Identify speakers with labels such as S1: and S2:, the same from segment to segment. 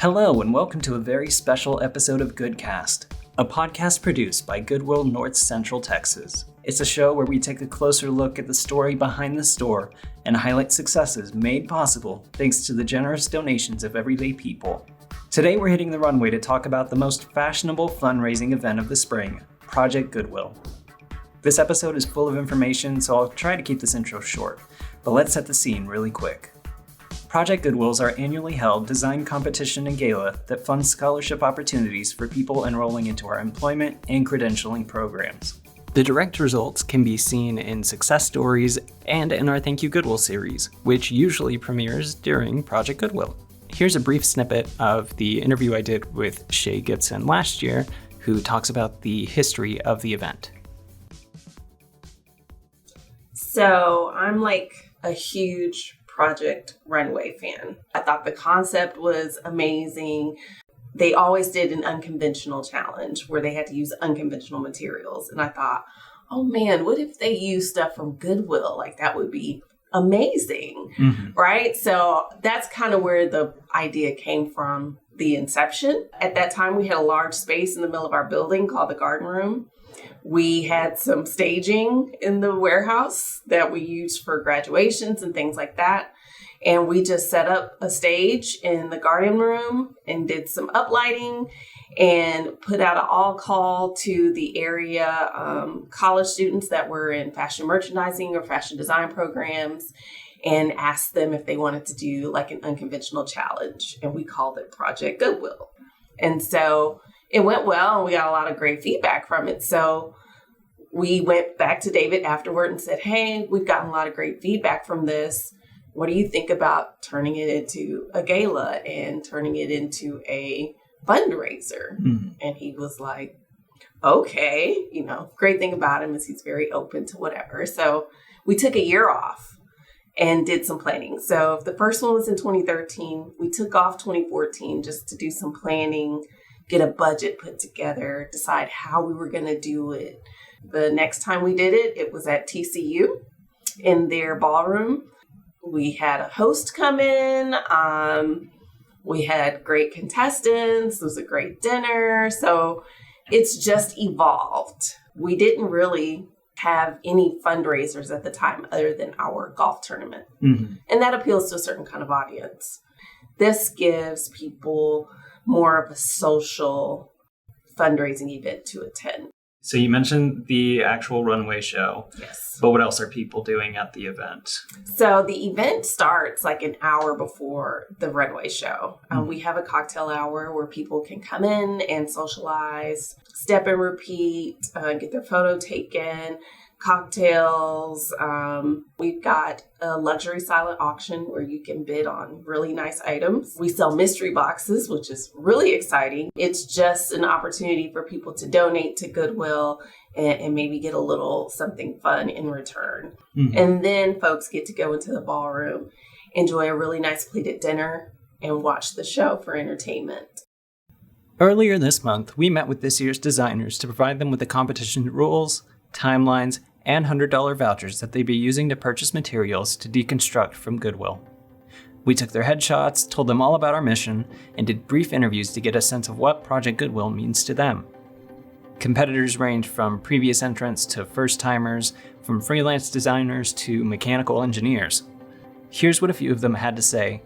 S1: Hello and welcome to a very special episode of GoodCast, a podcast produced by Goodwill North Central Texas. It's a show where we take a closer look at the story behind the store and highlight successes made possible thanks to the generous donations of everyday people. Today we're hitting the runway to talk about the most fashionable fundraising event of the spring, Project Goodwill. This episode is full of information, so I'll try to keep this intro short, but let's set the scene really quick. Project Goodwill is our annually held design competition and gala that funds scholarship opportunities for people enrolling into our employment and credentialing programs. The direct results can be seen in success stories and in our Thank You Goodwill series, which usually premieres during Project Goodwill. Here's a brief snippet of the interview I did with Shay Gibson last year, who talks about the history of the event.
S2: So I'm like a huge Project Runway fan. I thought the concept was amazing. They always did an unconventional challenge where they had to use unconventional materials. And I thought, oh man, what if they use stuff from Goodwill? Like that would be amazing, right? So that's kind of where the idea came from, the inception. At that time, we had a large space in the middle of our building called the garden room. We had some staging in the warehouse that we used for graduations and things like that. And we just set up a stage in the garden room and did some uplighting and put out an all call to the area college students that were in fashion merchandising or fashion design programs and asked them if they wanted to do like an unconventional challenge. And we called it Project Goodwill. And so it went well and we got a lot of great feedback from it. So we went back to David afterward and said, hey, we've gotten a lot of great feedback from this. What do you think about turning it into a gala and turning it into a fundraiser? And he was like, okay, great thing about him is he's very open to whatever. So we took a year off and did some planning. So the first one was in 2013. We took off 2014 just to do some planning, get a budget put together, decide how we were going to do it. The next time we did it, it was at TCU in their ballroom. We had a host come in. We had great contestants. It was a great dinner. So it's just evolved. We didn't really have any fundraisers at the time other than our golf tournament. And that appeals to a certain kind of audience. This gives people more of a social fundraising event to attend.
S1: So you mentioned the actual runway show.
S2: Yes.
S1: But what else are people doing at the event?
S2: So the event starts like an hour before the runway show. We have a cocktail hour where people can come in and socialize, step and repeat, get their photo taken, cocktails. We've got a luxury silent auction where you can bid on really nice items. We sell mystery boxes, which is really exciting. It's just an opportunity for people to donate to Goodwill and maybe get a little something fun in return. And then folks get to go into the ballroom, enjoy a really nice plated dinner, and watch the show for entertainment.
S1: Earlier this month, we met with this year's designers to provide them with the competition rules, timelines, and $100 vouchers that they'd be using to purchase materials to deconstruct from Goodwill. We took their headshots, told them all about our mission, and did brief interviews to get a sense of what Project Goodwill means to them. Competitors range from previous entrants to first-timers, from freelance designers to mechanical engineers. Here's what a few of them had to say.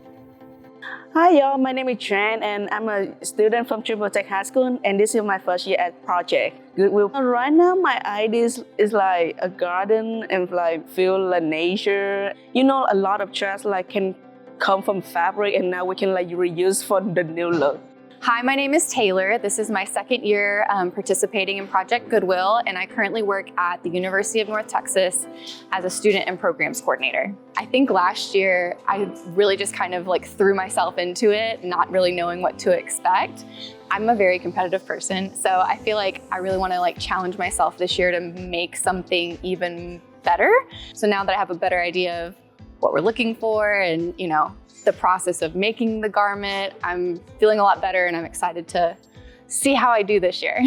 S3: Hi y'all, my name is Tran and I'm a student from Triple Tech High School and this is my first year at Project Goodwill. Right now my idea is like a garden and like feel like nature. A lot of trash like can come from fabric and now we can like reuse for the new look.
S4: Hi, my name is Taylor. This is my second year participating in Project Goodwill, and I currently work at the University of North Texas as a student and programs coordinator. I think last year I really just kind of like threw myself into it, not really knowing what to expect. I'm a very competitive person, so I feel like I really want to like challenge myself this year to make something even better. So now that I have a better idea of what we're looking for and, the process of making the garment, I'm feeling a lot better and I'm excited to see how I do this year.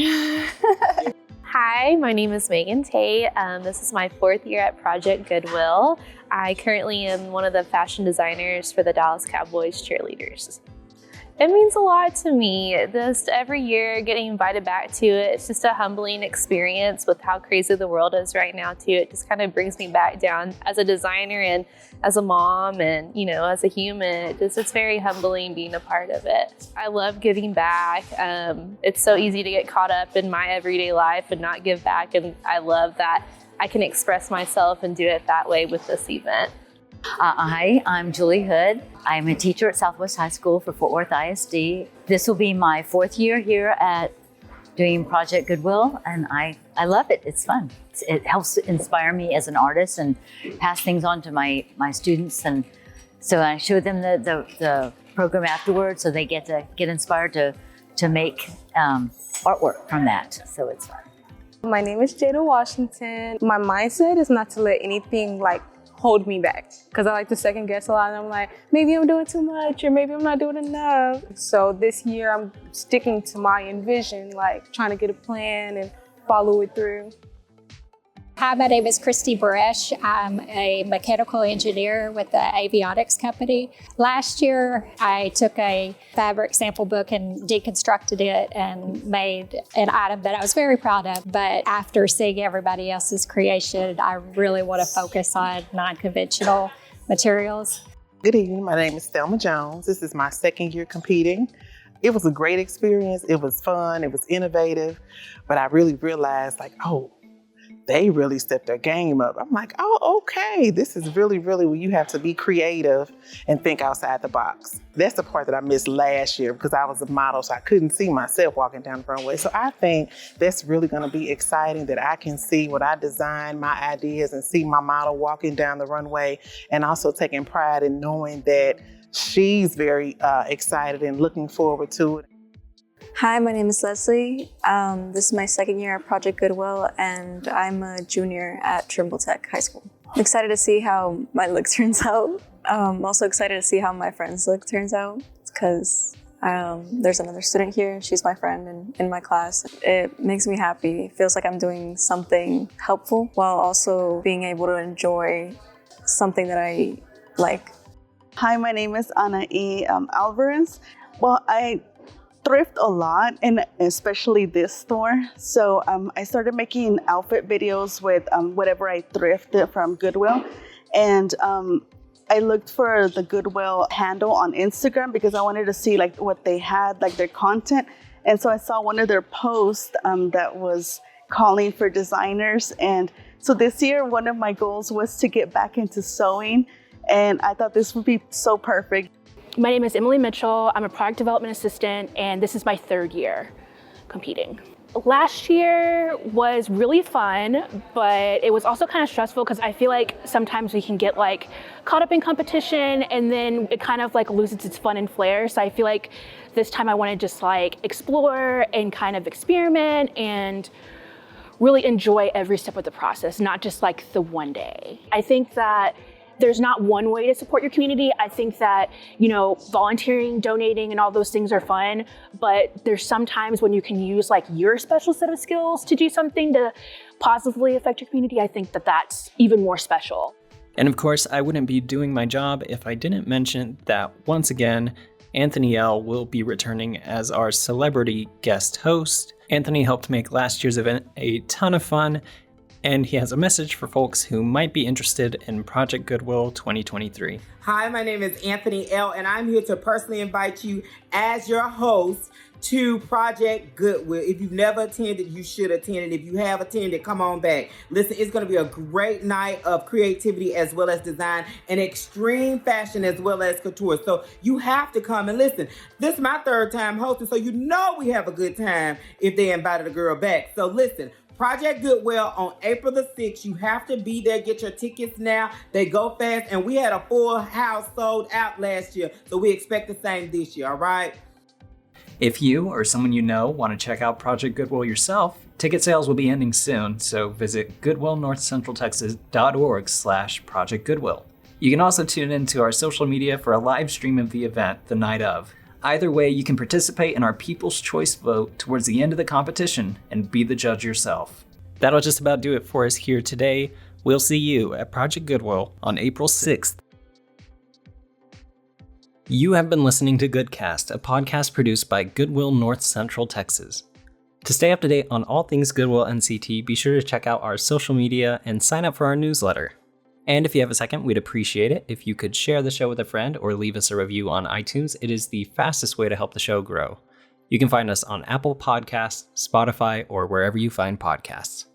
S5: Hi, my name is Megan Tate. This is my fourth year at Project Goodwill. I currently am one of the fashion designers for the Dallas Cowboys cheerleaders. It means a lot to me. Just every year getting invited back to it, it's just a humbling experience with how crazy the world is right now too. It just kind of brings me back down as a designer and as a mom and, as a human. It's very humbling being a part of it. I love giving back. It's so easy to get caught up in my everyday life and not give back. And I love that I can express myself and do it that way with this event.
S6: Hi, I'm Julie Hood. I'm a teacher at Southwest High School for Fort Worth ISD. This will be my 4th year here at doing Project Goodwill, and I love it. It's fun. It helps inspire me as an artist and pass things on to my students. And so I show them the program afterwards, so they get inspired to make artwork from that. So it's fun.
S7: My name is Jada Washington. My mindset is not to let anything hold me back, because I like to second guess a lot, and I'm like, maybe I'm doing too much or maybe I'm not doing enough. So this year I'm sticking to my envision, trying to get a plan and follow it through.
S8: Hi, my name is Christy Baresh. I'm a mechanical engineer with the avionics company. Last year, I took a fabric sample book and deconstructed it and made an item that I was very proud of. But after seeing everybody else's creation, I really want to focus on non-conventional materials.
S9: Good evening. My name is Thelma Jones. This is my 2nd year competing. It was a great experience. It was fun. It was innovative. But I really realized, they really stepped their game up. I'm like, oh, okay. This is really where you have to be creative and think outside the box. That's the part that I missed last year because I was a model, so I couldn't see myself walking down the runway. So I think that's really going to be exciting that I can see what I designed, my ideas, and see my model walking down the runway, and also taking pride in knowing that she's very excited and looking forward to it.
S10: Hi, my name is Leslie. This is my 2nd year at Project Goodwill, and I'm a junior at Trimble Tech High School. I'm excited to see how my look turns out. I'm also excited to see how my friend's look turns out, because there's another student here. She's my friend in my class. It makes me happy. It feels like I'm doing something helpful while also being able to enjoy something that I like.
S3: Hi, my name is Ana E. Alvarez. Well, I thrift a lot, and especially this store. So I started making outfit videos with whatever I thrifted from Goodwill. And I looked for the Goodwill handle on Instagram because I wanted to see what they had, their content. And so I saw one of their posts that was calling for designers. And so this year, one of my goals was to get back into sewing. And I thought this would be so perfect.
S11: My name is Emily Mitchell. I'm a product development assistant, and this is my 3rd year competing. Last year was really fun, but it was also kind of stressful because I feel like sometimes we can get caught up in competition, and then it kind of loses its fun and flair. So I feel like this time I want to just explore and kind of experiment and really enjoy every step of the process, not just the one day. I think that there's not one way to support your community. I think that, volunteering, donating, and all those things are fun, but there's some times when you can use your special set of skills to do something to positively affect your community. I think that that's even more special.
S1: And of course, I wouldn't be doing my job if I didn't mention that once again, Anthony L. will be returning as our celebrity guest host. Anthony helped make last year's event a ton of fun, and he has a message for folks who might be interested in Project Goodwill 2023.
S12: Hi, my name is Anthony L., and I'm here to personally invite you as your host to Project Goodwill. If you've never attended, you should attend. And if you have attended, come on back. Listen, it's going to be a great night of creativity as well as design and extreme fashion as well as couture. So you have to come and listen. This is my 3rd time hosting, so we have a good time if they invited a girl back. So listen, Project Goodwill on April the 6th. You have to be there. Get your tickets now. They go fast. And we had a full house sold out last year. So we expect the same this year, all right?
S1: If you or someone you know want to check out Project Goodwill yourself, ticket sales will be ending soon. So visit goodwillnorthcentraltexas.org/Project Goodwill. You can also tune in to our social media for a live stream of the event the night of. Either way, you can participate in our People's Choice vote towards the end of the competition and be the judge yourself. That'll just about do it for us here today. We'll see you at Project Goodwill on April 6th. You have been listening to GoodCast, a podcast produced by Goodwill North Central Texas. To stay up to date on all things Goodwill NCT, be sure to check out our social media and sign up for our newsletter. And if you have a second, we'd appreciate it if you could share the show with a friend or leave us a review on iTunes. It is the fastest way to help the show grow. You can find us on Apple Podcasts, Spotify, or wherever you find podcasts.